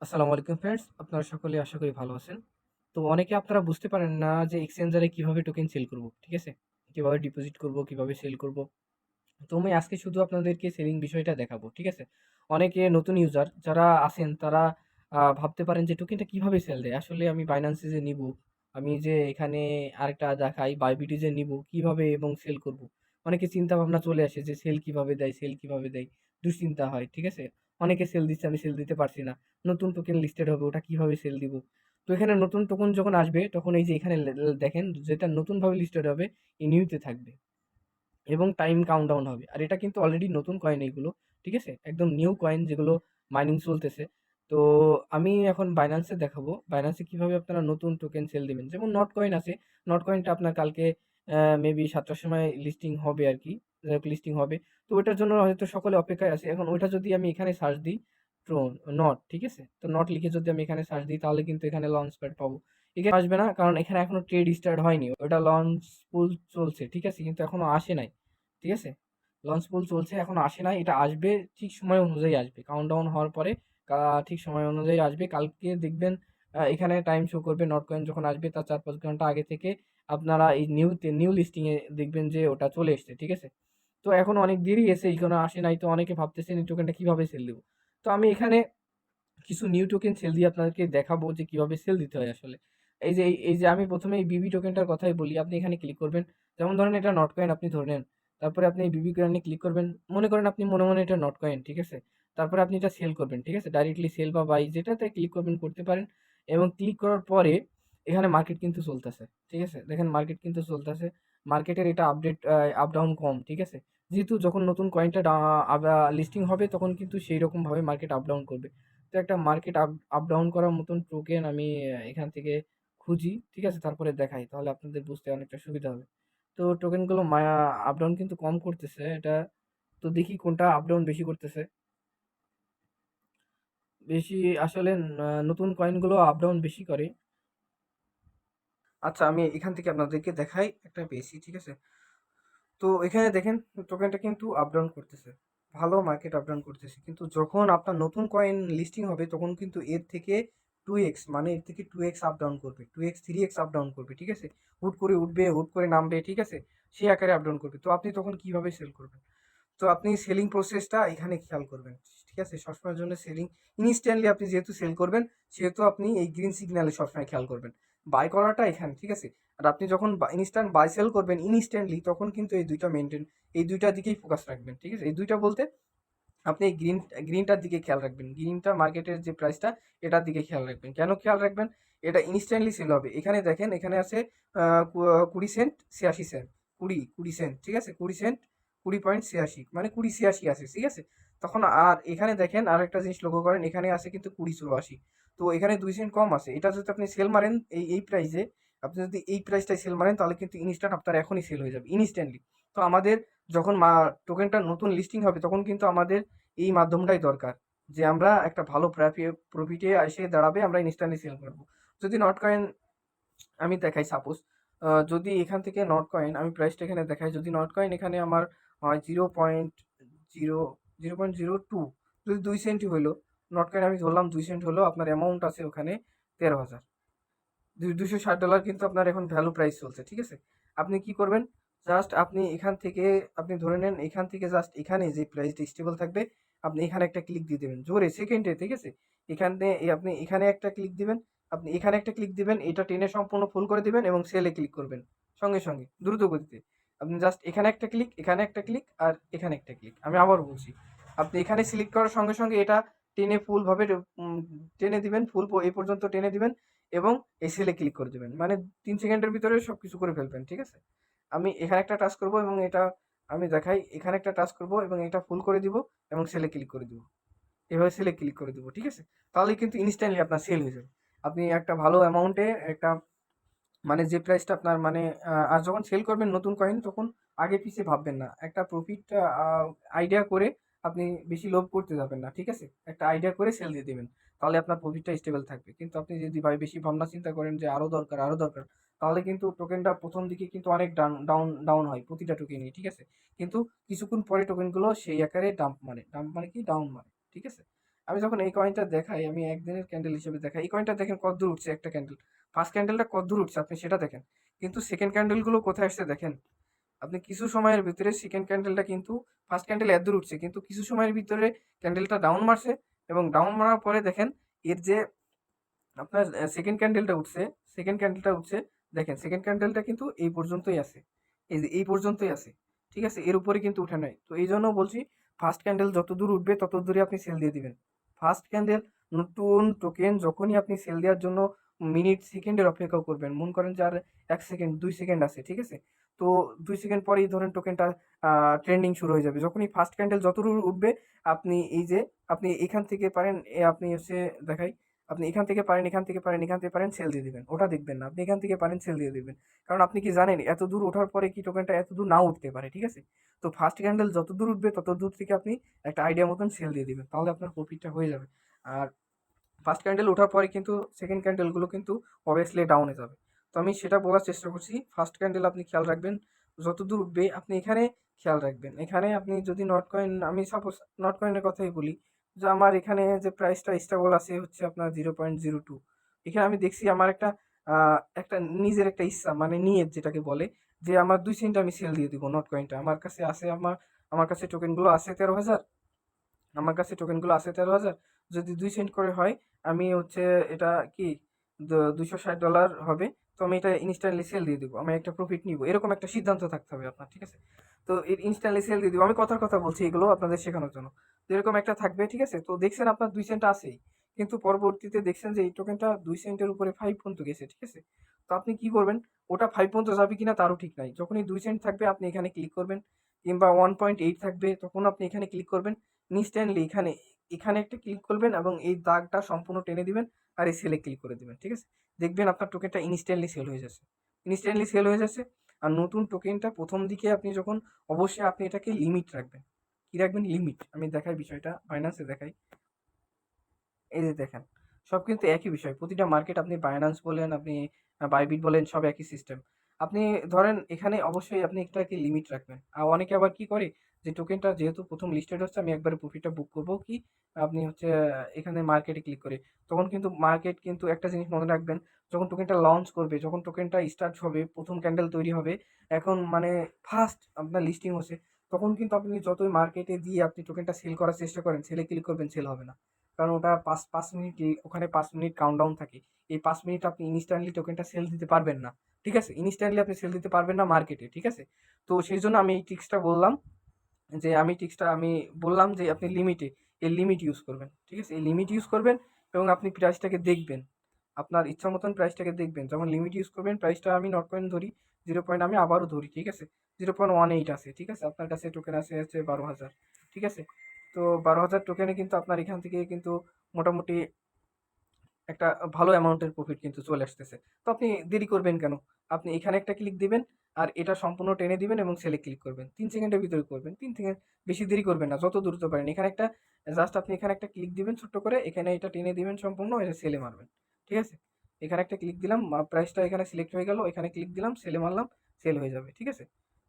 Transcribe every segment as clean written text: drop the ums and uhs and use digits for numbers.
আসসালামু আলাইকুম ফ্রেন্ডস। আপনারা সকলে আশা করি ভালো আছেন। তো অনেকে আপনারা বুঝতে পারেন না যে এক্সচেঞ্জারে কিভাবে টোকেন সেল করব। ঠিক আছে? কিভাবে ডিপোজিট করব, কিভাবে সেল করব। তো আমি আজকে শুধু আপনাদেরকে সেলিং বিষয়টা দেখাবো। ঠিক আছে? অনেকে নতুন ইউজার যারা আছেন তারা ভাবতে পারেন যে টোকেনটা কিভাবে সেল দেয়? আসলে আমি Binance যে নিবো, আমি যে এখানে আরেকটা দেখাই Bybit যে নিবো কিভাবে এবং সেল করব। অনেকের চিন্তা ভাবনা চলে আসে যে সেল কিভাবে দেয়, সেল কিভাবে দেয়? দুশ্চিন্তা হয়। ঠিক আছে? অনেকে সেল দিচ্ছে, আমি সেল দিতে পারছি না। নতুন টোকেন লিস্টেড হবে, ওটা কিভাবে সেল দিব? তো এখানে নতুন টোকেন যখন আসবে তখন এই যে এখানে দেখেন যেটা নতুনভাবে লিস্টেড হবে, এই নিউতে থাকবে। এবং টাইম কাউন্টডাউন হবে। আর এটা কিন্তু অলরেডি নতুন কয়েন এইগুলো। ঠিক আছে? একদম নিউ কয়েন যেগুলো মাইনিং চলতেছে। তো আমি এখন Binance এ দেখাবো। Binance এ কিভাবে আপনারা নতুন টোকেন সেল দিবেন। যেমন নট কয়েন আছে। নট কয়েনটা আপনার কালকে মেবি ৭ টার সময় লিস্টিং হবে আরকি। যাই হোক লিস্টিং হবে। তো ওইটার জন্য হয়তো সকলে অপেক্ষায় আছে। এখন ওইটা যদি আমি এখানে সার্চ দিই ট্রোন নট, ঠিক আছে? তো নট লিখে যদি আমি এখানে সার্চ দিই তাহলে কিন্তু এখানে লঞ্চ প্যাড পাবো। এখানে আসবে না কারণ এখানে এখনো ট্রেড স্টার্ট হয়নি। ওটা লঞ্চ পুল চলছে। ঠিক আছে? কিন্তু এখনো আসে নাই। ঠিক আছে? লঞ্চ পুল চলছে, এখনো আসে নাই। এটা আসবে ঠিক সময় অনুযায়ী আসবে। কাউন্টডাউন হওয়ার পরে কা ঠিক সময় অনুযায়ী আসবে। কালকে দেখবেন এখানে টাইম শো করবে নট কয়েন যখন আসবে তার ৪-৫ ঘন্টা আগে থেকে আপনারা এই নিউ লিস্টিং এ দেখবেন যে ওটা চলে এসছে। ঠিক আছে? তো এখনো অনেক দেরি আছে, এখনো আসে নাই। তো অনেকে ভাবতেছেন এই টোকেনটা কিভাবে সেল দিব? তো আমি এখানে কিছু নিউ টোকেন সেল দিয়ে আপনাদেরকে দেখাবো যে কিভাবে সেল দিতে হয় আসলে। এই যে আমি ১ম এই বিবি টোকেনটার কথাই বলি। আপনি এখানে ক্লিক করবেন। যেমন ধরেন এটা নট কয়েন আপনি ধরে নেন। তারপরে আপনি এই বিবি কয়েনে ক্লিক করবেন। মনে করেন আপনি মনে এটা নট কয়েন, ঠিক আছে? তারপরে আপনি এটা সেল করবেন, ঠিক আছে? ডাইরেক্টলি সেল বা বাই যেটাতে ক্লিক করবেন করতে পারেন এবং ক্লিক করার পরে এখানে মার্কেট কিন্তু চলতেছে। ঠিক আছে? দেখেন মার্কেট কিন্তু চলতেছে। মার্কেটের এটা আপডেট আপ ডাউন কম, ঠিক আছে? যেহেতু যখন নতুন কয়েনটা লিস্টিং হবে তখন কিন্তু সেইরকমভাবে মার্কেট আপ ডাউন করবে। তো একটা মার্কেট আপ ডাউন করার মতন টোকেন আমি এখান থেকে খুঁজি। ঠিক আছে? তারপরে দেখাই। তাহলে আপনাদের বুঝতে অনেকটা সুবিধা হবে। তো টোকেনগুলো আপ ডাউন কিন্তু কম করতেছে এটা। তো দেখি কোনটা আপ ডাউন বেশি করতেছে। বেশি আসলে নতুন কয়েনগুলো আপ ডাউন বেশি করে। আচ্ছা আমি এখান থেকে আপনাদেরকে দেখাই একটা পেয়েছি। ঠিক আছে? তো এখানে দেখেন টোকেনটা কিন্তু আপ ডাউন করতেছে। ভালো মার্কেট আপ ডাউন করতেছে। কিন্তু যখন আপনার নতুন কয়েন লিস্টিং হবে তখন কিন্তু এর থেকে 2x মানে এর থেকে 2x আপ ডাউন করবে। 2x 3x আপ ডাউন করবে। ঠিক আছে? হুট করে উঠবে, হুট করে নামবে। ঠিক আছে? সেই আকারে আপ ডাউন করবে। তো আপনি তখন কিভাবে সেল করবেন? তো আপনি সেলিং প্রসেসটা এখানে খেয়াল করবেন। ঠিক আছে? সবসময়ের জন্য সেলিং ইনস্ট্যান্টলি আপনি যেহেতু সেল করবেন, সেহেতু আপনি এই গ্রিন সিগন্যালে সবসময় খেয়াল করবেন। বাই করাটা এখানে, ঠিক আছে? আর আপনি যখন ইনস্ট্যান্ট বাই সেল করবেন ইনস্ট্যান্টলি তখন কিন্তু এই ২ টা মেইনটেইন এই ২ টার দিকেই ফোকাস রাখবেন। ঠিক আছে? এই ২ টা বলতে আপনি এই গ্রিনটার দিকে খেয়াল রাখবেন। গ্রিনটা মার্কেটের যে প্রাইসটা এটার দিকে খেয়াল রাখবেন। কেন খেয়াল রাখবেন? এটা ইনস্ট্যান্টলি সেল হবে। এখানে দেখেন এখানে আছে আ কু ২০ সেন্ট ৮৬ সেন্ট। ২০ সেন্ট। ঠিক আছে? ২০ সেন্ট ২০.৮৬ মানে ২০.৮৬ আছে। ঠিক আছে? তখন আর এখানে দেখেন আরেকটা জিনিস লক্ষ্য করেন এখানে আছে কিন্তু ২০.৮৪। তো এখানে ২ সেন্ট কম আছে। এটা যদি আপনি সেল মারেন এই প্রাইসে, আপনি যদি এই প্রাইসটায় সেল মারেন তাহলে কিন্তু ইনস্ট্যান্ট আপনার এখনই সেল হয়ে যাবে। ইনস্ট্যান্টলি। তো আমাদের যখন টোকেনটা নতুন লিস্টিং হবে তখন কিন্তু আমাদের এই মাধ্যমটাই দরকার। যে আমরা একটা ভালো প্রফিটে এসে দাঁড়াবে আমরা ইনস্ট্যান্টলি সেল করবো। যদি নট কয়েন আমি দেখাই সাপোজ যদি এখান থেকে নট কয়েন আমি প্রাইসটা এখানে দেখাই যদি নট কয়েন এখানে আমার হয় 0.02 যদি ২ সেন্টই হইলো নট কয়েন আমি ধরলাম ২ সেন্ট হলো আপনার অ্যামাউন্ট আছে ওখানে ১৩,০০০ $260 কিন্তু আপনার এখন ভ্যালু প্রাইস চলছে। ঠিক আছে? আপনি কি করবেন? জাস্ট আপনি এখান থেকে আপনি ধরে নেন এখান থেকে জাস্ট এখানে যে প্রাইসটা স্টেবল থাকবে, আপনি এখানে একটা ক্লিক দিয়ে দিবেন। জোরে সেকেন্ডে, ঠিক আছে? এখানে আপনি এখানে একটা ক্লিক দিবেন, আপনি এখানে একটা ক্লিক দিবেন, এটা টেনে সম্পূর্ণ ফুল করে দিবেন এবং সেলে ক্লিক করবেন। সঙ্গে দ্রুত গতিতে। আপনি জাস্ট এখানে একটা ক্লিক, এখানে একটা ক্লিক আর এখানে একটা ক্লিক। আমি আবারও বলছি। আপনি এখানে সিলেক্ট করার সঙ্গে এটা টেনে ফুলভাবে উম টেনে দিবেন, ফুল এই পর্যন্ত টেনে দিবেন এবং এই সেলে ক্লিক করে দেবেন। মানে ৩ সেকেন্ডের ভিতরে সবকিছু করে ফেলবেন। ঠিক আছে? আমি এখানে একটা টাচ করব এবং এটা আমি দেখাই এখানে একটা টাচ করব এবং এটা ফুল করে দিব এবং সেলে ক্লিক করে দিব। এভাবে সেলে ক্লিক করে দিব। ঠিক আছে? তাহলেই কিন্তু ইনস্ট্যান্টলি আপনার সেল হয়ে যাবে। আপনি একটা ভালো অ্যামাউন্টে একটা মানে যে প্রাইসটা আপনার মানে আর যখন সেল করবেন নতুন কয়েন তখন আগে পিছে ভাববেন না। একটা প্রফিট আইডিয়া করে আপনি বেশি লোভ করতে যাবেন না। ঠিক আছে? একটা আইডিয়া করে সেল দিয়ে দিবেন। তাহলে আপনার প্রফিটটা স্টেবল থাকবে। কিন্তু আপনি যদি বেশি ভাবনা চিন্তা করেন যে আরো দরকার তাহলে কিন্তু টোকেনটা ১ম দিকে কিন্তু অনেক ডাউন হয় প্রতিটা টোকেনই। ঠিক আছে? কিন্তু কিছুক্ষণ পরে টোকেনগুলো সেই আকারে ডাম্প মারে। ডাম্প মানে কি? ডাউন মারে। ঠিক আছে? আমি যখন এই কয়েনটা দেখাই, আমি একদিনের ক্যান্ডেল হিসেবে দেখাই, এই কয়েনটা দেখেন কতদূর উঠছে একটা ক্যান্ডেল। ফার্স্ট ক্যান্ডেলটা কতদূর উঠছে আপনি সেটা দেখেন। কিন্তু সেকেন্ড ক্যান্ডেলগুলো কোথায় আসছে দেখেন। আপনি কিছু সময়ের ভিতরে সেকেন্ড ক্যান্ডেলটা কিন্তু ফার্স্ট ক্যান্ডেল এতদূর উঠছে, কিন্তু কিছু সময়ের ভিতরে ক্যান্ডেলটা ডাউন মারছে, এবং ডাউন মারার পরে দেখেন এর যে আপনার সেকেন্ড ক্যান্ডেলটা উঠছে, সেকেন্ড ক্যান্ডেলটা উঠছে, দেখেন সেকেন্ড ক্যান্ডেলটা কিন্তু এই পর্যন্তই আছে, এই যে এই পর্যন্তই আছে, ঠিক আছে, এর উপরে কিন্তু উঠে নাই। তো এই জন্য বলছি ফার্স্ট ক্যান্ডেল যত দূর উঠবে তত দূরে আপনি সেল দিয়ে দিবেন। ফার্স্ট ক্যান্ডেল নতুন টোকেন যখনই আপনি সেল দেওয়ার জন্য মিনিট সেকেন্ডের অপেক্ষা করবেন, মনে করেন যে আর 1 সেকেন্ড 2 সেকেন্ড আছে, ঠিক আছে, তো 2 সেকেন্ড পরেই ধরেন টোকেনটা ট্রেন্ডিং শুরু হয়ে যাবে। যখনই ফার্স্ট ক্যান্ডেল যত দূর উঠবে আপনি এই যে আপনি এখান থেকে পারেন আপনি হচ্ছে দেখাই, আপনি এখান থেকে পারেন, এখান থেকে পারেন, এখান থেকে পারেন, সেল দিয়ে দিবেন, ওটা দেখবেন না, আপনি এখান থেকে পারেন সেল দিয়ে দিবেন। কারণ আপনি কি জানেন এত দূর ওঠার পরে কি টোকেনটা এত দূর নাও উঠতে পারে, ঠিক আছে। তো ফার্স্ট ক্যান্ডেল যত দূর উঠবে তত দূর থেকে আপনি একটা আইডিয়া মতন সেল দিয়ে দিবেন, তাহলে আপনার প্রফিটটা হয়ে যাবে। আর ফার্স্ট ক্যান্ডেল ওঠার পরে কিন্তু সেকেন্ড ক্যান্ডেলগুলো কিন্তু অবভিয়াসলি ডাউনে যাবে। তো আমি সেটা বলার চেষ্টা করছি, ফার্স্ট ক্যান্ডেল আপনি খেয়াল রাখবেন, যতদূর উঠবে আপনি এখানে খেয়াল রাখবেন। এখানে আপনি যদি নট কয়েন, আমি সাপোজ নট কয়েনের কথাই বলি, যে আমার এখানে যে প্রাইসটা স্টেবল আছে হচ্ছে আপনার 0.02। এখানে আমি দেখছি আমার একটা নিজের একটা ইচ্ছা, মানে নিয়ত যেটাকে বলে, যে আমার 2 সেন্ট আমি সেল দিয়ে দিব নট কয়েনটা। আমার কাছে আছে, আমার কাছে টোকেনগুলো আছে 13,000, আমার কাছে টোকেনগুলো আছে 13,000। যদি 2 সেন্ট করে হয়, আমি হচ্ছে এটা কি $260 হবে, তো আমি এটা ইনস্ট্যান্টলি সেল দিয়ে দিব, আমি একটা প্রফিট নিব, এরকম একটা সিদ্ধান্ত থাকতে হবে আপনার, ঠিক আছে। তো ইনস্ট্যান্টলি সেল দিয়ে দিব, আমি কথার কথা বলছি এগুলো আপনাদের শেখানোর জন্য। তো এরকম একটা থাকবে, ঠিক আছে। তো দেখছেন আপনার 2 সেন্ট আছেই, কিন্তু পরবর্তীতে দেখছেন যে এই টোকেনটা 2 সেন্টের উপরে 5 পর্যন্ত গেছে, ঠিক আছে। তো আপনি কি করবেন, ওটা 5 পর্যন্ত যাবে কিনা তারও ঠিক নাই। যখনই 2 সেন্ট থাকবে আপনি এখানে ক্লিক করবেন, কিংবা 1.8 থাকবে তখন আপনি এখানে ক্লিক করবেন, ইনস্ট্যান্টলি এখানে এখানে একটা ক্লিক করবেন এবং এই দাগটা সম্পূর্ণ টেনে দিবেন, আর এই সেলে ক্লিক করে দিবেন, ঠিক আছে। দেখবেন আপনার টোকেনটা ইনস্ট্যান্টলি সেল হয়ে যাচ্ছে, ইনস্ট্যান্টলি সেল হয়ে যাচ্ছে। আর নতুন টোকেনটা প্রথম দিকে আপনি যখন, অবশ্যই আপনি এটাকে লিমিট রাখবেন। কি রাখবেন? লিমিট। আমি দেখাই বিষয়টা, বাইন্যান্সে দেখাই। এই যে দেখেন, সব কিন্তু একই বিষয়। প্রতিটা মার্কেট, আপনি বাইন্যান্স বলেন, আপনি বাইবিট বলেন, সব একই সিস্টেম। আপনি ধরেন এখানে অবশ্যই আপনি এটাকে লিমিট রাখবেন। আর অনেকে আবার কি করে, যে টোকেনটা যেহেতু প্রথম লিস্টেড হচ্ছে আমি একবারে প্রফিটটা বুক করবো, কি আপনি হচ্ছে এখানে মার্কেটে ক্লিক করে, তখন কিন্তু মার্কেট কিন্তু একটা জিনিস মনে রাখবেন, যখন টোকেনটা লঞ্চ করবে, যখন টোকেনটা স্টার্ট হবে, প্রথম ক্যান্ডেল তৈরি হবে, এখন মানে ফার্স্ট আপনার লিস্টিং হচ্ছে, তখন কিন্তু আপনি যতই মার্কেটে দিয়ে আপনি টোকেনটা সেল করার চেষ্টা করেন, সেলে ক্লিক করবেন, সেল হবে না। কারণ ওটা 5 মিনিট, ওখানে 5 মিনিট কাউন্টডাউন থাকে। এই 5 মিনিট আপনি ইনস্ট্যান্টলি টোকেনটা সেল দিতে পারবেন না, ঠিক আছে। ইনস্ট্যান্টলি আপনি সেল দিতে পারবেন না মার্কেটে, ঠিক আছে। তো সেই জন্য আমি এই ট্রিক্সটা বললাম, আমি বললাম যে আপনি লিমিটে, এই লিমিট ইউজ করবেন, ঠিক আছে। এই লিমিট ইউজ করবেন এবং আপনি প্রাইসটাকে দেখবেন, আপনার ইচ্ছা মতন প্রাইসটাকে দেখবেন। যখন লিমিট ইউজ করবেন, প্রাইসটা আমি নট কয়েন ধরি, 0 পয়েন্ট আমি আবারও ধরি, ঠিক আছে। 0.18 আছে, ঠিক আছে। আপনার কাছে টোকেন আছে হচ্ছে 12,000, ঠিক আছে। তো 12,000 টোকেনে কিন্তু আপনার এখান থেকে কিন্তু মোটামুটি একটা ভালো অ্যামাউন্টের প্রফিট কিন্তু চলে আসতেছে। তো আপনি দেরি করবেন কেন? আপনি এখানে একটা ক্লিক দিবেন, আর এটা সম্পূর্ণ টেনে দিবেন এবং সেলে ক্লিক করবেন। ৩ সেকেন্ডের ভিতরে করবেন। ৩ সেকেন্ড, বেশি দেরি করবেন না, যত দ্রুত পারেন। এখানে একটা জাস্ট আপনি এখানে একটা ক্লিক দিবেন ছোট্ট করে, এখানে এটা টেনে দিবেন সম্পূর্ণ, এটা সেলে মারবেন। ঠিক আছে? এখানে একটা ক্লিক দিলাম, প্রাইসটা এখানে সিলেক্ট হয়ে গেল। এখানে ক্লিক দিলাম, সেলে মারলাম, সেল হয়ে যাবে। ঠিক আছে?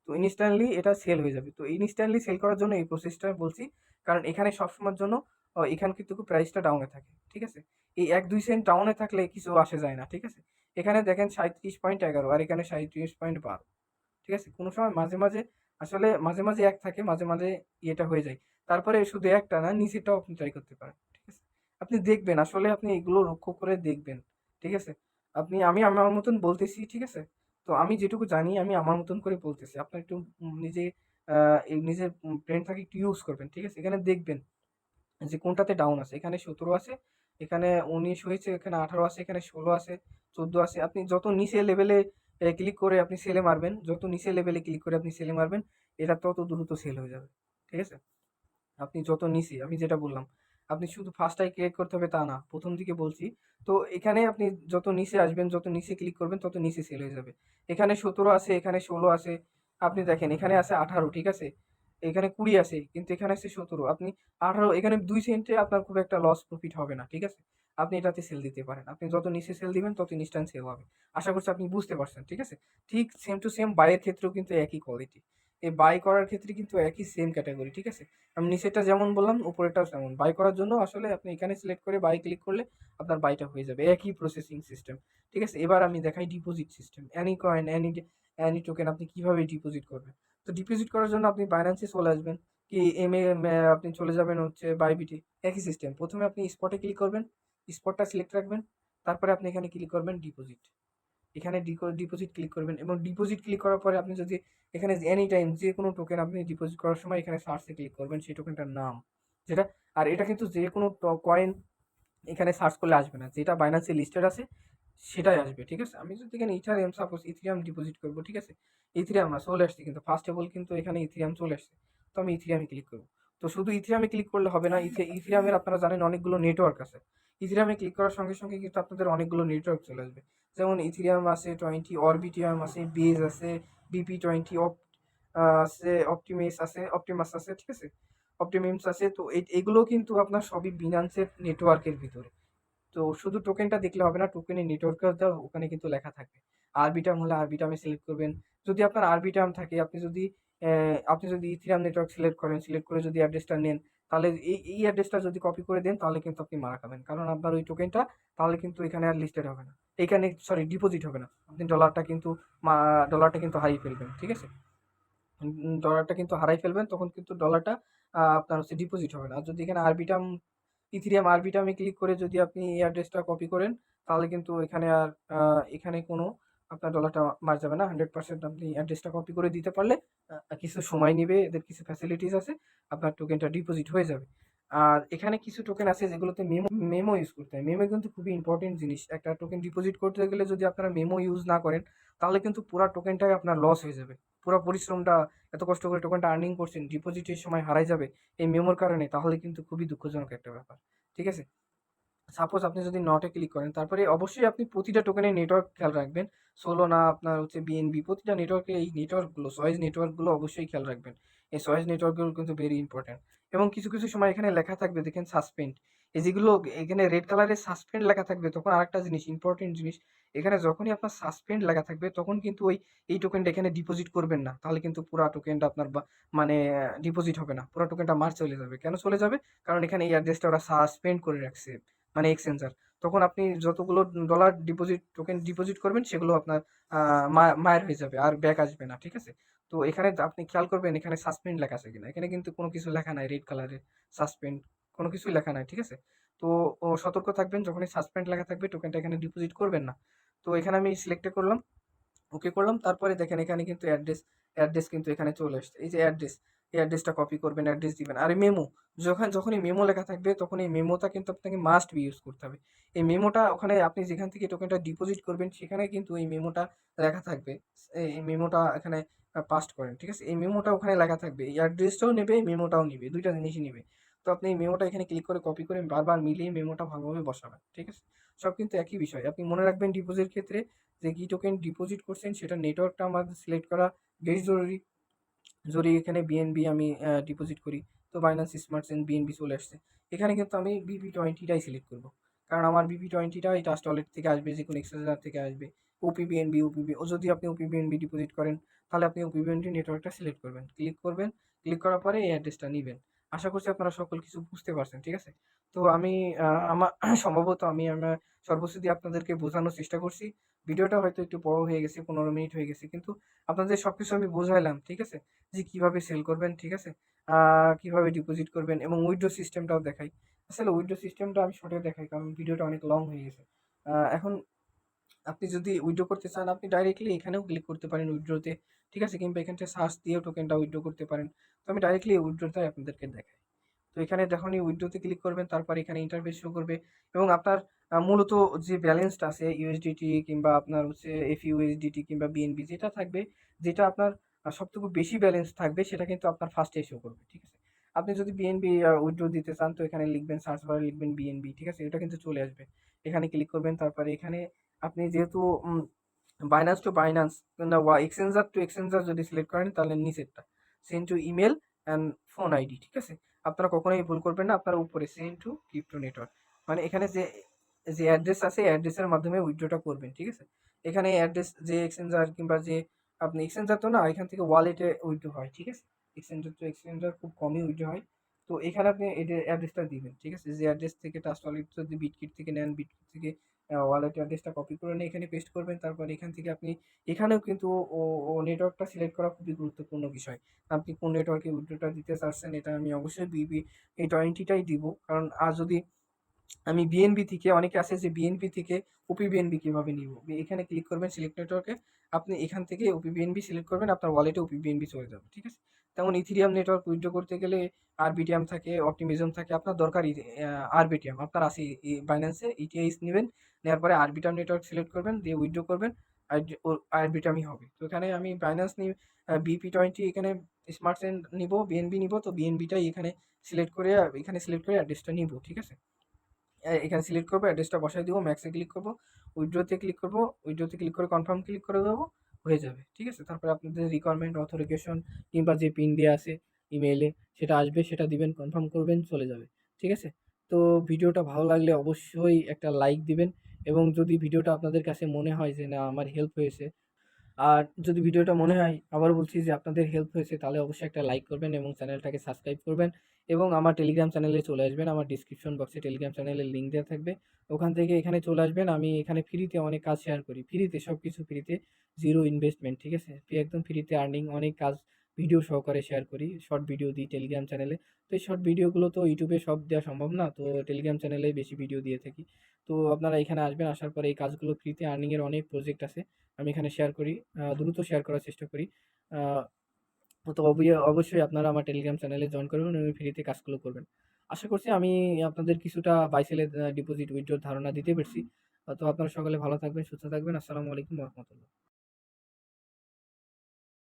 তো ইনস্ট্যান্টলি এটা সেল হয়ে যাবে। তো ইনস্ট্যান্টলি সেল করার জন্য এই প্রসেসটা বলছি। কারণ এখানে সবসময়ের জন্য এখানে কিন্তু প্রাইসটা ডাউনে থাকে। ঠিক আছে? এই ১-২ সেন্ট ডাউনে থাকলে কিছু আসে যায় না। ঠিক আছে? এখানে দেখেন ৩৭.১১ আর এখানে ৩৭.১২। ঠিক আছে? কোনো সময় মাঝে মাঝে ১ থাকে, মাঝে মাঝে ইয়েটা হয়ে যায়। তারপরে শুধু একটা না, নিচেরটাও আপনি ট্রাই করতে পারেন। ঠিক আছে? আপনি দেখবেন, আসলে আপনি এগুলো লক্ষ্য করে দেখবেন। ঠিক আছে? আমি আমার মতন বলতেছি, ঠিক আছে? তো আমি যেটুকু জানি আমি আমার মতন করে বলতেছি। আপনার একটু নিজে আ এই নিজের ব্রেইনটাকে একটু ইউজ করবেন। ঠিক আছে? এখানে দেখবেন যে কোনটাতে ডাউন আছে। এখানে ১৭ আছে, এখানে ১৯ হয়েছে, এখানে ১৮ আছে, এখানে ১৬ আছে, ১৪ আছে। আপনি যত নিচে লেভেলে ক্লিক করে আপনি সেলে মারবেন, যত নিচে লেভেলে ক্লিক করে আপনি সেলে মারবেন, এটা তত দ্রুত সেল হয়ে যাবে। ঠিক আছে? আপনি যত নিচে, আমি যেটা বললাম, আপনি শুধু ফার্স্টটাই ক্লিক করতে হবে তা না। ১ম দিকে বলছি। তো এখানে আপনি যত নিচে আসবেন, যত নিচে ক্লিক করবেন তত নিচে সেল হয়ে যাবে। এখানে ১৭ আছে, এখানে ১৬ আছে। আপনি দেখেন এখানে আছে ১৮, ঠিক আছে? এখানে ২০ আছে, কিন্তু এখানে আছে ১৭। আপনি ১৮, এখানে ২ সেন্টে আপনার খুব একটা লস প্রফিট হবে না। ঠিক আছে? আপনি এটাতে সেল দিতে পারেন। আপনি যত নিচে সেল দিবেন তত ইনস্ট্যান্ট সেল হবে। আশা করছি আপনি বুঝতে পারছেন। ঠিক আছে? ঠিক সেম টু সেম বাইয়ের ক্ষেত্রেও কিন্তু একই কোয়ালিটি। এই বাই করার ক্ষেত্রে কিন্তু একই সেম ক্যাটাগরি, ঠিক আছে? আমি নিচেরটা যেমন বললাম উপরেরটাও তেমন। বাই করার জন্য আসলে আপনি এখানে সিলেক্ট করে বাই ক্লিক করলে আপনার বাইটা হয়ে যাবে। একই প্রসেসিং সিস্টেম, ঠিক আছে? এবার আমি দেখাই deposit system. Any coin, any token আপনি কিভাবে ডিপোজিট করবেন। তো ডিপোজিট করার জন্য আপনি বাইন্যান্সে চলে আসবেন, কি আপনি চলে যাবেন হচ্ছে বাইবিটে। একই সিস্টেম। প্রথমে আপনি স্পটে ক্লিক করবেন, স্পটটা সিলেক্ট রাখবেন। তারপরে আপনি এখানে ক্লিক করবেন ডিপোজিট। এখানে ডিপোজিট ক্লিক করবেন এবং ডিপোজিট ক্লিক করার পরে আপনি যদি এখানে এনি টাইম যে কোনো টোকেন আপনি ডিপোজিট করার সময় এখানে সার্চে ক্লিক করবেন সেই টোকেনটার নাম যেটা। আর এটা কিন্তু যে কোনো কয়েন এখানে সার্চ করলে আসবে না, যেটা বাইন্যান্সে লিস্টেড আছে সেটাই আসবে, ঠিক আছে? আমি যদি এখানে ইথারিয়াম, সাপোজ ইথিরিয়াম ডিপোজিট করবো, ঠিক আছে? ইথিরিয়াম না, চলে আসছে কিন্তু ফার্স্ট অফ অল কিন্তু এখানে ইথিরিয়াম চলে আসছে। তো আমি ইথিরিয়ামে ক্লিক করবো। তো শুধু ইথিরিয়ামে ক্লিক করলে হবে না, ইথিরিয়ামের আপনারা জানেন অনেকগুলো নেটওয়ার্ক আছে। ইথিরিয়ামে ক্লিক করার সঙ্গে সঙ্গে কিন্তু আপনাদের অনেকগুলো নেটওয়ার্ক চলে আসবে। যেমন ইথিরিয়াম আছে 20, অরবিটিয়াম আছে, বেজ আছে, BP20 আছে, অপটিমাস আছে, ঠিক আছে? অপটিমিমস আছে। তো এগুলো কিন্তু আপনার সবই বিনান্সের নেটওয়ার্কের ভিতরে। তো শুধু টোকেনটা দেখলে হবে না, টোকেনের নেটওয়ার্কটা ওখানে কিন্তু লেখা থাকবে। আরবিটার্ম হলে আরবিটার্মে সিলেক্ট করবেন। যদি আপনার আরবিটার্ম থাকে, আপনি যদি ইথিরিয়াম নেটওয়ার্ক সিলেক্ট করেন, সিলেক্ট করে যদি অ্যাড্রেসটা নেন, তাহলে এই অ্যাড্রেসটা যদি কপি করে দেন তাহলে কিন্তু আপনি মারা খাবেন। কারণ আপনার ওই টোকেনটা তাহলে কিন্তু এখানে আর লিস্টেড হবে না। এইখানে সরি ডিপোজিট হবে না। আপনি ডলারটা কিন্তু হারিয়ে ফেলবেন, ঠিক আছে? ডলারটা কিন্তু হারাই ফেলবেন, তখন কিন্তু ডলারটা আপনার হচ্ছে ডিপোজিট হবে না। আর যদি এখানে ইথিরিয়াম আরবিটামে ক্লিক করে যদি আপনি এই অ্যাড্রেসটা কপি করেন তাহলে কিন্তু এখানে কোনো আপনার ডলারটা মারা যাবে না। 100% আপনি অ্যাড্রেসটা কপি করে দিতে পারলে কিছু সময় নিবে, এদের কিছু ফ্যাসিলিটিস আছে, আপনার টোকেনটা ডিপোজিট হয়ে যাবে। আর এখানে কিছু টোকেন আছে যেগুলোতে মেমো ইউজ করতে হয়। মেমো কিন্তু খুবই ইম্পর্টেন্ট জিনিস। একটা টোকেন ডিপোজিট করতে গেলে যদি আপনারা মেমো ইউজ না করেন তাহলে কিন্তু পুরা টোকেনটাই আপনার লস হয়ে যাবে। পুরা পরিশ্রমটা, এত কষ্ট করে টোকেনটা আর্নিং করছেন, ডিপোজিটের সময় হারাই যাবে এই মেমোর কারণে, তাহলে কিন্তু খুবই দুঃখজনক একটা ব্যাপার, ঠিক আছে? সাপোজ আপনি যদি নটে ক্লিক করেন, তারপরে অবশ্যই আপনি প্রতিটা টোকেনের নেটওয়ার্ক খেয়াল রাখবেন। সোলোনা, আপনার হচ্ছে বিএনবি, প্রতিটা নেটওয়ার্কে এই নেটওয়ার্কগুলো, সয়েজ নেটওয়ার্কগুলো অবশ্যই খেয়াল রাখবেন। এই সয়েজ নেটওয়ার্কগুলো কিন্তু ভেরি ইম্পর্টেন্ট। এবং কিছু কিছু সময় এখানে লেখা থাকবে দেখেন সাসপেন্ড, এই যেগুলো এখানে রেড কালারের সাসপেন্ড লেখা থাকবে, তখন আরেকটা জিনিস, ইম্পর্টেন্ট জিনিস, এখানে যখনই আপনার সাসপেন্ড লেখা থাকবে তখন কিন্তু এই টোকেনটা এখানে ডিপোজিট করবেন না, তাহলে কিন্তু পুরা টোকেনটা আপনার মানে ডিপোজিট হবে না, পুরা টোকেনটা মার চলে যাবে। কেন চলে যাবে? কারণ এখানে এই অ্যাড্রেসটা ওরা সাসপেন্ড করে রাখছে, মানে এক্সচেঞ্জার। তখন আপনি যতগুলো ডলার টোকেন ডিপোজিট করবেন সেগুলো আপনার মায়ের হয়ে যাবে, আর ব্যাক আসবে না, ঠিক আছে? তো এখানে আপনি খেয়াল করবেন এখানে সাসপেন্ড লেখা আছে কিনা। এখানে কিন্তু কোনো কিছু লেখা নাই, রেড কালারের সাসপেন্ড কোনো কিছুই লেখা নাই, ঠিক আছে? তো সতর্ক থাকবেন, যখনই সাসপেন্ড লেখা থাকবে টোকেনটা এখানে ডিপোজিট করবেন না। তো এখানে আমি সিলেক্ট করলাম, ওকে করলাম। তারপরে দেখেন এখানে কিন্তু অ্যাড্রেস কিন্তু এখানে চলে আসছে। এই যে অ্যাড্রেস, এই অ্যাড্রেসটা কপি করবেন, অ্যাড্রেস দিবেন। আর মেমো, যখনই মেমো লেখা থাকবে তখন এই মেমোটা কিন্তু আপনাকে মাস্ট বি ইউজ করতে হবে। এই মেমোটা ওখানে আপনি যেখান থেকে টোকেনটা ডিপোজিট করবেন সেখানে কিন্তু এই মেমোটা লেখা থাকবে। এই মেমোটা এখানে পাস্ট করেন, ঠিক আছে? এই মেমোটা ওখানে লেখা থাকবে, এই অ্যাড্রেসটাও নেবে, এই মেমোটাও নিবে, দুইটা জিনিসই নিবে। তো আপনি এই মেমোটা এখানে ক্লিক করে কপি করে বারবার মিলিয়ে মেমোটা ভালোভাবে বসাবেন, ঠিক আছে? সব কিন্তু একই বিষয়। আপনি মনে রাখবেন ডিপোজিটের ক্ষেত্রে যে কি টোকেন ডিপোজিট করছেন সেটা নেটওয়ার্কটা আমাদের সিলেক্ট করা বেশ জরুরি। যদি এখানে বিএনবি আমি ডিপোজিট করি, তো বাইন্যান্স স্মার্ট চেইন বিএনবি চলে আসছে। এখানে কিন্তু আমি বিপি20টাই সিলেক্ট করব, কারণ আমার বিপি20টা এই ট্রাস্ট ওয়ালেট থেকে আসবে, যে কোনো এক্সচেঞ্জার থেকে আসবে। যদি আপনি ওপি বিএনবি ডিপোজিট করেন তাহলে আপনি ওপি বিএনবি নেটওয়ার্কটা সিলেক্ট করবেন, ক্লিক করার পরে এই অ্যাড্রেসটা নেবেন। আশা করছি আপনারা সকল কিছু বুঝতে পারছেন, ঠিক আছে? তো আমি আমার সম্ভবত আমার সর্বোচ্চ দিয়ে আপনাদেরকে বোঝানোর চেষ্টা করছি। ভিডিওটা হয়তো একটু বড় হয়ে গেছে, 15 মিনিট হয়ে গেছে, কিন্তু আপনাদের সবকিছু আমি বোঝাইলাম, ঠিক আছে? যে কিভাবে সেল করবেন, ঠিক আছে? কিভাবে ডিপোজিট করবেন এবং উইথড্র সিস্টেমটাও দেখাই। আসলে উইথড্র সিস্টেমটা আমি শর্টে দেখাই কারণ ভিডিওটা অনেক লং হয়ে গেছে। এখন আপনি যদি উইথড্র করতে চান আপনি ডাইরেক্টলি এখানেও ক্লিক করতে পারেন উইথড্রতে, ঠিক আছে? কিংবা এখান থেকে সার্চ দিয়েও টোকেনটা উইথড্র করতে পারেন। তো আমি ডাইরেক্টলি উইথড্রটাই আপনাদেরকে দেখাই। তো এখানে যখনই উইথড্রোতে ক্লিক করবেন তারপর এখানে ইন্টারফেস শো করবে এবং আপনার মূলত যে ব্যালেন্সটা আছে ইউএসডিটি কিংবা আপনার হচ্ছে এফইউএসডিটি কিংবা বিএনবি যেটা থাকবে, যেটা আপনার সবথেকে বেশি ব্যালেন্স থাকবে সেটা কিন্তু আপনার ফার্স্টে শো করবে, ঠিক আছে? আপনি যদি বিএনবি উইথড্র দিতে চান তো এখানে লিখবেন, সার্চ বারে লিখবেন বিএনবি, ঠিক আছে? এটা কিন্তু চলে আসবে। এখানে ক্লিক করবেন, তারপরে এখানে আপনি যেহেতু বাইন্যান্স টু বাইন্যান্স কিংবা এক্সচেঞ্জার টু এক্সচেঞ্জার যদি সিলেক্ট করেন তাহলে নিচেরটা send to email and phone ID, ঠিক আছে? আপনারা কখনোই ভুল করবেন না, আপনারা উপরে সেন্ড টু ক্রিপ্টো নেটওয়ার্ক, মানে এখানে যে অ্যাড্রেস আছে অ্যাড্রেসের মাধ্যমে উইথড্রটা করবেন, ঠিক আছে? এখানে অ্যাড্রেস যে এক্সচেঞ্জার কিংবা যে আপনি এক্সচেঞ্জার তো না, এখান থেকে ওয়ালেটে উইথড্র হয়, ঠিক আছে? এক্সচেঞ্জার খুব কমই উইথড্র হয়। তো এখানে আপনি অ্যাড্রেসটা দিবেন, ঠিক আছে? যে অ্যাড্রেস থেকে ট্রাস্ট ওয়ালেট যদি বিটকিট থেকে নেন, বিটকিট থেকে ওয়ালেট অ্যাড্রেসটা কপি করে নিয়ে এখানে পেস্ট করবেন। তারপর এখান থেকে আপনি এখানেও কিন্তু ও ও নেটওয়ার্কটা সিলেক্ট করা খুবই গুরুত্বপূর্ণ বিষয়। আপনি কোন নেটওয়ার্কে উইথড্রটা দিতে চাচ্ছেন, এটা আমি অবশ্যই এই 20 টাই দিব। কারণ যদি আমি বিএনবি থেকে, অনেকে আছে যে বিএনবি থেকে ওপি বিএনবি কিভাবে নিব, এখানে ক্লিক করবেন সিলেক্ট নেটওয়ার্কে, আপনি এখান থেকে ওপি বিএনবি সিলেক্ট করবেন, আপনার ওয়ালেটে ওপি বিএনবি চলে যাবে, ঠিক আছে? তেমন ইথিরিয়াম নেটওয়ার্ক উইথড্র করতে গেলে আরবিটিএম থাকে, অপটিমিজম থাকে, আপনার দরকার আরবিটিএম আপনার আছে বাইন্যান্সে ইটিআইস নেবেন, নেওয়ার পরে আরবিটিএম নেটওয়ার্ক সিলেক্ট করবেন, দিয়ে উইথড্র করবেন, আরবিটিএমই হবে। তো এখানে আমি বাইন্যান্স নিই, বিপি20 এখানে স্মার্ট চেন নিব, বিএনবি নিব, তো বিএনবিটাই এখানে সিলেক্ট করে অ্যাড্রেসটা নিব, ঠিক আছে? এখানে সিলেক্ট করবো, অ্যাড্রেসটা বসাই দিব, ম্যাক্সে ক্লিক করবো, উইথড্রোতে ক্লিক করবো, উইথড্রোতে ক্লিক করে কনফার্ম ক্লিক করে দেবো, হয়ে যাবে, ঠিক আছে? তারপরে আপনাদের রিকোয়ারমেন্ট অথরিকেশন কিংবা যে পিন দেওয়া আছে ইমেইলে, সেটা আসবে, সেটা দিবেন, কনফার্ম করবেন, চলে যাবে, ঠিক আছে? তো ভিডিওটা ভালো লাগলে অবশ্যই একটা লাইক দিবেন, এবং যদি ভিডিওটা আপনাদের কাছে মনে হয় যে না আমার হেল্প হয়েছে, আর যদি ভিডিওটা মনে হয়, আবারও বলছি, যে আপনাদের হেল্প হয়েছে, তাহলে অবশ্যই একটা লাইক করবেন এবং চ্যানেলটাকে সাবস্ক্রাইব করবেন, এবং আমার টেলিগ্রাম চ্যানেলে চলে আসবেন। আমার ডিসক্রিপশন বক্সে টেলিগ্রাম চ্যানেলের লিঙ্ক দেওয়া থাকবে। ওখান থেকে এখানে চলে আসবেন। আমি এখানে ফ্রিতে অনেক কাজ শেয়ার করি। ফ্রিতে সবকিছু ফ্রিতে, জিরো ইনভেস্টমেন্ট, ঠিক আছে? একদম ফ্রিতে আর্নিং অনেক কাজ ভিডিও সহকারে শেয়ার করি। শর্ট ভিডিও দিই টেলিগ্রাম চ্যানেলে। তো এই শর্ট ভিডিওগুলো তো ইউটিউবে সব দেওয়া সম্ভব না। তো টেলিগ্রাম চ্যানেলেই বেশি ভিডিও দিয়ে থাকি। তো আপনারা এখানে আসবেন, আসার পরে এই কাজগুলো ফ্রিতে আর্নিং এর অনেক প্রজেক্ট আছে। আমি এখানে শেয়ার করি, দ্রুত শেয়ার করার চেষ্টা করি। আহ, তো অবশ্যই আপনারা আমার টেলিগ্রাম চ্যানেলে জয়েন করবেন এবং ফ্রিতে কাজগুলো করবেন। আশা করছি আমি আপনাদের কিছুটা বাইসেলের ডিপোজিট উইথড্রর ধারণা দিতে পেরেছি। তো আপনারা সকলে ভালো থাকবেন, সুস্থ থাকবেন। আসসালামু আলাইকুম রহমতুল্লাহ।